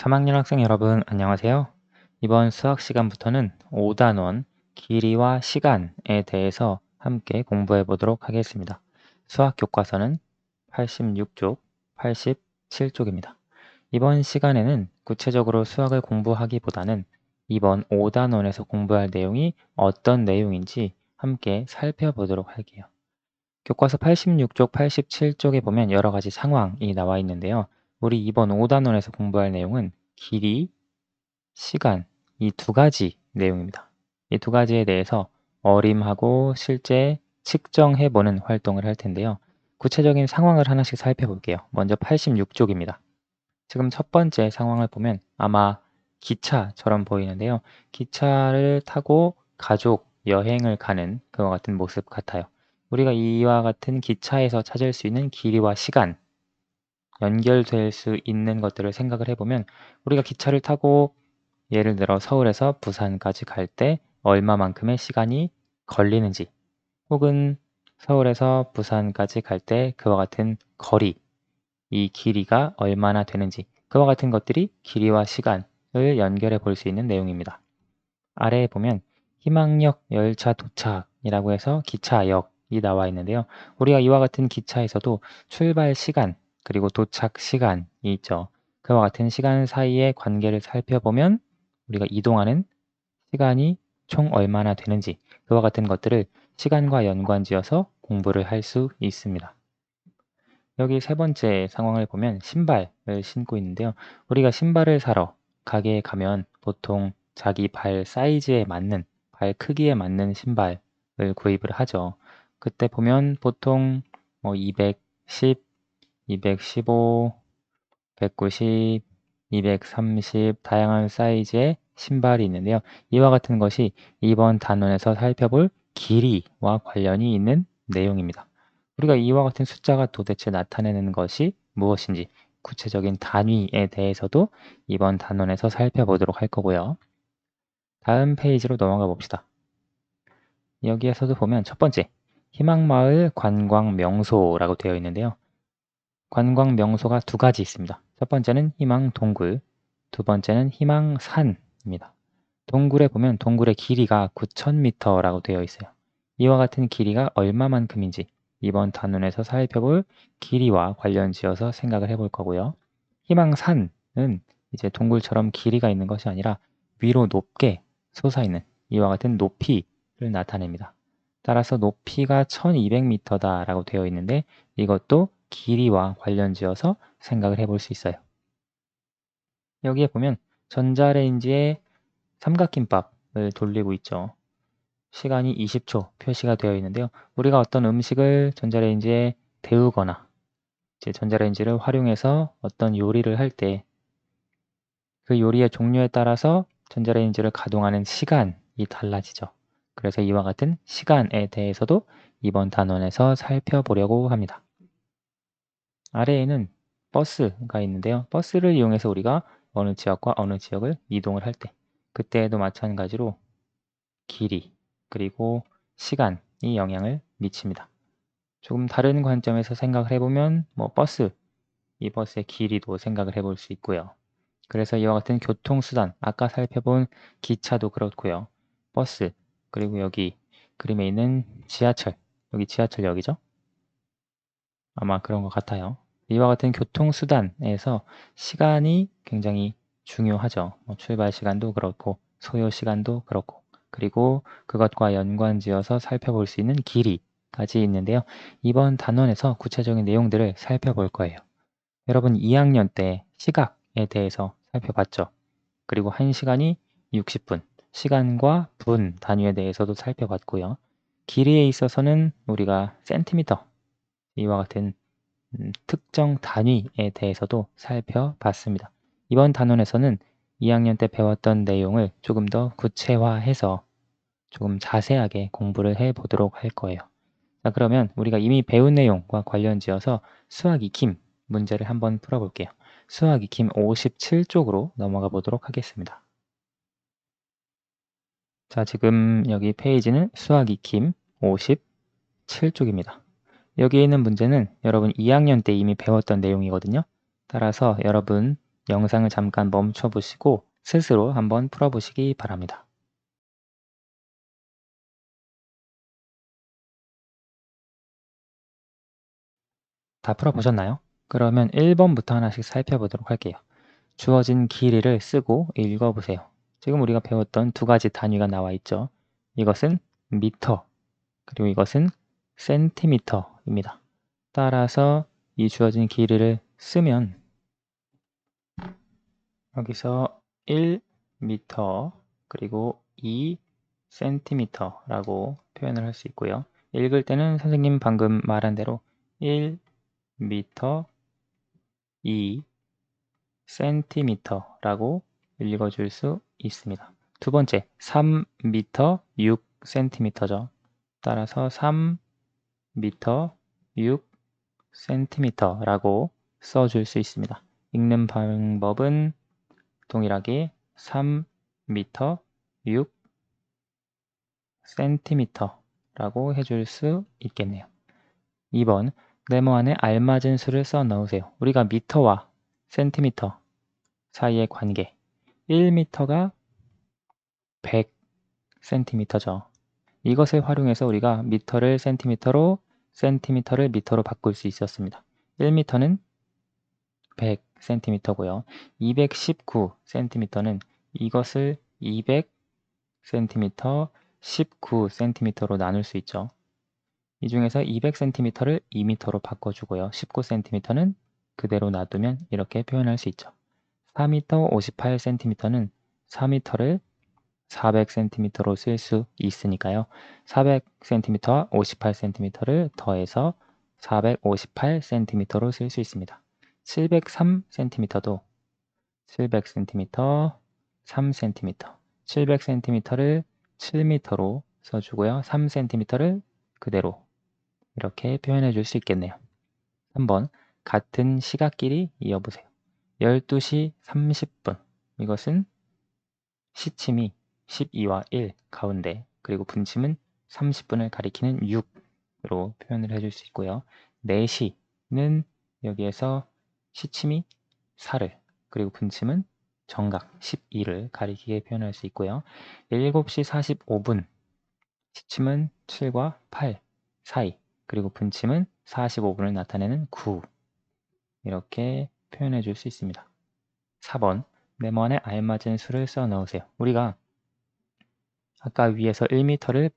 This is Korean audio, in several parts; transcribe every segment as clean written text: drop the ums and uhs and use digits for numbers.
3학년 학생 여러분 안녕하세요. 이번 수학 시간부터는 5단원 길이와 시간에 대해서 함께 공부해 보도록 하겠습니다. 수학 교과서는 86쪽, 87쪽입니다. 이번 시간에는 구체적으로 수학을 공부하기보다는 이번 5단원에서 공부할 내용이 어떤 내용인지 함께 살펴보도록 할게요. 교과서 86쪽, 87쪽에 보면 여러 가지 상황이 나와 있는데요. 우리 이번 5단원에서 공부할 내용은 길이, 시간, 이 두 가지 내용입니다. 이 두 가지에 대해서 어림하고 실제 측정해보는 활동을 할 텐데요. 구체적인 상황을 하나씩 살펴볼게요. 먼저 86쪽입니다. 지금 첫 번째 상황을 보면 아마 기차처럼 보이는데요. 기차를 타고 가족 여행을 가는 그와 같은 모습 같아요. 우리가 이와 같은 기차에서 찾을 수 있는 길이와 시간, 연결될 수 있는 것들을 생각을 해보면 우리가 기차를 타고 예를 들어 서울에서 부산까지 갈 때 얼마만큼의 시간이 걸리는지, 혹은 서울에서 부산까지 갈 때 그와 같은 거리, 이 길이가 얼마나 되는지, 그와 같은 것들이 길이와 시간을 연결해 볼 수 있는 내용입니다. 아래에 보면 희망역 열차 도착이라고 해서 기차역이 나와 있는데요. 우리가 이와 같은 기차에서도 출발 시간 그리고 도착 시간이 있죠. 그와 같은 시간 사이의 관계를 살펴보면 우리가 이동하는 시간이 총 얼마나 되는지, 그와 같은 것들을 시간과 연관지어서 공부를 할 수 있습니다. 여기 세 번째 상황을 보면 신발을 신고 있는데요. 우리가 신발을 사러 가게에 가면 보통 자기 발 사이즈에 맞는, 발 크기에 맞는 신발을 구입을 하죠. 그때 보면 보통 210, 215, 190, 230 다양한 사이즈의 신발이 있는데요. 이와 같은 것이 이번 단원에서 살펴볼 길이와 관련이 있는 내용입니다. 우리가 이와 같은 숫자가 도대체 나타내는 것이 무엇인지 구체적인 단위에 대해서도 이번 단원에서 살펴보도록 할 거고요. 다음 페이지로 넘어가 봅시다. 여기에서도 보면 첫 번째, 희망마을 관광명소라고 되어 있는데요. 관광 명소가 두 가지 있습니다. 첫 번째는 희망동굴, 두 번째는 희망산입니다. 동굴에 보면 동굴의 길이가 9,000m라고 되어 있어요. 이와 같은 길이가 얼마만큼인지 이번 단원에서 살펴볼 길이와 관련 지어서 생각을 해볼 거고요. 희망산은 이제 동굴처럼 길이가 있는 것이 아니라 위로 높게 솟아있는 이와 같은 높이를 나타냅니다. 따라서 높이가 1200m다라고 되어 있는데 이것도 길이와 관련 지어서 생각을 해볼 수 있어요. 여기에 보면 전자레인지에 삼각김밥을 돌리고 있죠. 시간이 20초 표시가 되어 있는데요. 우리가 어떤 음식을 전자레인지에 데우거나 이제 전자레인지를 활용해서 어떤 요리를 할 때 그 요리의 종류에 따라서 전자레인지를 가동하는 시간이 달라지죠. 그래서 이와 같은 시간에 대해서도 이번 단원에서 살펴보려고 합니다. 아래에는 버스가 있는데요. 버스를 이용해서 우리가 어느 지역과 어느 지역을 이동을 할 때 그때에도 마찬가지로 길이 그리고 시간이 영향을 미칩니다. 조금 다른 관점에서 생각을 해보면 이 버스의 길이도 생각을 해볼 수 있고요. 그래서 이와 같은 교통수단, 아까 살펴본 기차도 그렇고요. 버스, 그리고 여기 그림에 있는 지하철, 여기 지하철역이죠? 아마 그런 것 같아요. 이와 같은 교통수단에서 시간이 굉장히 중요하죠. 출발 시간도 그렇고 소요 시간도 그렇고 그리고 그것과 연관지어서 살펴볼 수 있는 길이까지 있는데요. 이번 단원에서 구체적인 내용들을 살펴볼 거예요. 여러분 2학년 때 시각에 대해서 살펴봤죠. 그리고 1시간이 60분, 시간과 분 단위에 대해서도 살펴봤고요. 길이에 있어서는 우리가 센티미터, 이와 같은 특정 단위에 대해서도 살펴봤습니다. 이번 단원에서는 2학년 때 배웠던 내용을 조금 더 구체화해서 조금 자세하게 공부를 해보도록 할 거예요. 자, 그러면 우리가 이미 배운 내용과 관련지어서 수학 익힘 문제를 한번 풀어볼게요. 수학 익힘 57쪽으로 넘어가 보도록 하겠습니다. 자, 지금 여기 페이지는 수학 익힘 57쪽입니다. 여기에 있는 문제는 여러분 2학년 때 이미 배웠던 내용이거든요. 따라서 여러분 영상을 잠깐 멈춰 보시고 스스로 한번 풀어보시기 바랍니다. 다 풀어보셨나요? 그러면 1번부터 하나씩 살펴보도록 할게요. 주어진 길이를 쓰고 읽어보세요. 지금 우리가 배웠던 두 가지 단위가 나와 있죠. 이것은 미터, 그리고 이것은 센티미터입니다. 따라서 이 주어진 길이를 쓰면 여기서 1미터 그리고 2cm라고 표현을 할 수 있고요. 읽을 때는 선생님 방금 말한 대로 1미터 2cm라고 읽어줄 수 있습니다. 두 번째, 3미터 6cm죠. 따라서 3미터 6cm라고 써줄 수 있습니다. 읽는 방법은 동일하게 3미터 6cm라고 해줄 수 있겠네요. 2번, 네모 안에 알맞은 수를 써 넣으세요. 우리가 미터와 센티미터 사이의 관계, 1미터가 100cm죠. 이것을 활용해서 우리가 미터를 센티미터로, 센티미터를 미터로 바꿀 수 있었습니다. 1미터는 100cm고요. 219cm는 이것을 200cm, 19cm로 나눌 수 있죠. 이 중에서 200cm를 2m로 바꿔주고요. 19cm는 그대로 놔두면 이렇게 표현할 수 있죠. 4m 58cm는 4m를 400cm로 쓸 수 있으니까요. 400cm와 58cm를 더해서 458cm로 쓸 수 있습니다. 703cm도 700cm, 3cm, 700cm를 7m로 써주고요. 3cm를 그대로 이렇게 표현해 줄 수 있겠네요. 한번 같은 시각끼리 이어보세요. 12시 30분. 이것은 시침이 12와 1 가운데, 그리고 분침은 30분을 가리키는 6으로 표현을 해줄 수 있고요. 4시는 여기에서 시침이 4를, 그리고 분침은 정각 12를 가리키게 표현할 수 있고요. 7시 45분, 시침은 7과 8 사이, 그리고 분침은 45분을 나타내는 9, 이렇게 표현해 줄 수 있습니다. 4번, 네모 안에 알맞은 수를 써 넣으세요. 우리가 아까 위에서 1m를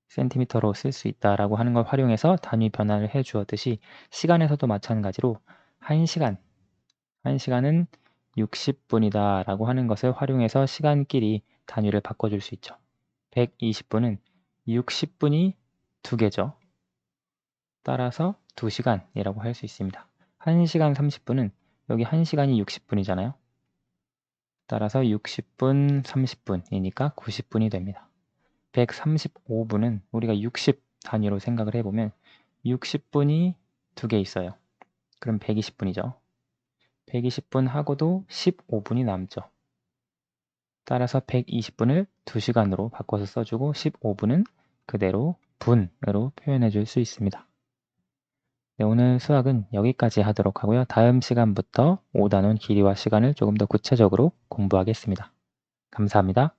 100cm로 쓸 수 있다라고 하는 걸 활용해서 단위 변화를 해 주었듯이 시간에서도 마찬가지로 1시간은 60분이다 라고 하는 것을 활용해서 시간끼리 단위를 바꿔줄 수 있죠. 120분은 60분이 2개죠. 따라서 2시간이라고 할 수 있습니다. 1시간 30분은 여기 1시간이 60분이잖아요. 따라서 60분 30분이니까 90분이 됩니다. 135분은 우리가 60 단위로 생각을 해보면 60분이 2개 있어요. 그럼 120분이죠. 120분 하고도 15분이 남죠. 따라서 120분을 2시간으로 바꿔서 써주고 15분은 그대로 분으로 표현해 줄 수 있습니다. 네, 오늘 수학은 여기까지 하도록 하고요. 다음 시간부터 5단원 길이와 시간을 조금 더 구체적으로 공부하겠습니다. 감사합니다.